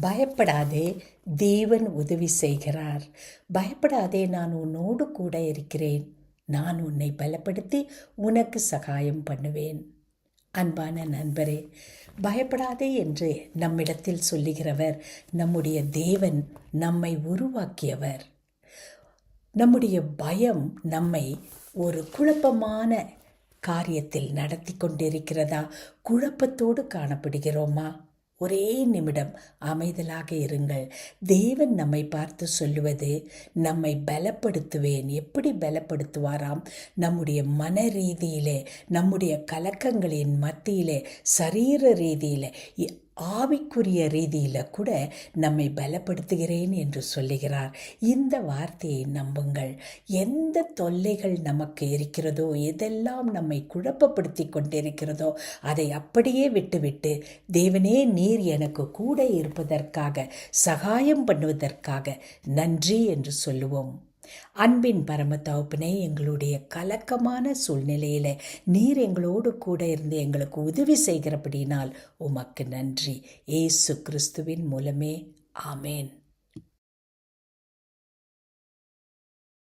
பயப்படாதே, தேவன் உதவி செய்கிறார். பயப்படாதே, நான் உன்னோடு கூட இருக்கிறேன். நான் உன்னை பலப்படுத்தி உனக்கு சகாயம் பண்ணுவேன். அன்பான நண்பரே, பயப்படாதே என்று நம்மிடத்தில் சொல்லுகிறவர் நம்முடைய தேவன், நம்மை உருவாக்கியவர். நம்முடைய பயம் நம்மை ஒரு குழப்பமான காரியத்தில் நடத்தி கொண்டிருக்கிறதா? குழப்பத்தோடு காணப்படுகிறோமா? ஒரே நிமிடம் அமைதலாக இருங்கள். தேவன் நம்மை பார்த்து சொல்லுவது, நம்மை பலப்படுத்துவேன். எப்படி பலப்படுத்துவாராம்? நம்முடைய மன ரீதியிலே, நம்முடைய கலக்கங்களின் மத்தியிலே, சரீர ரீதியிலே, ஆவிக்குரிய ரீதியில் கூட நம்மை பலப்படுத்துகிறேன் என்று சொல்லுகிறார். இந்த வார்த்தையை நம்புங்கள். எந்த தொல்லைகள் நமக்கு இருக்கிறதோ, எதெல்லாம் நம்மை குழப்பப்படுத்தி கொண்டிருக்கிறதோ, அதை அப்படியே விட்டுவிட்டு, தேவனே நீர் எனக்கு கூட இருப்பதற்காக, சகாயம் பண்ணுவதற்காக நன்றி என்று சொல்லுவோம். அன்பின் பரம தகப்பனே, எங்களுடைய கலக்கமான சூழ்நிலையில் நீர் எங்களோடு கூட இருந்து எங்களுக்கு உதவி செய்கிறபடினால் உமக்கு நன்றி. இயேசு கிறிஸ்துவின் மூலமே ஆமேன்.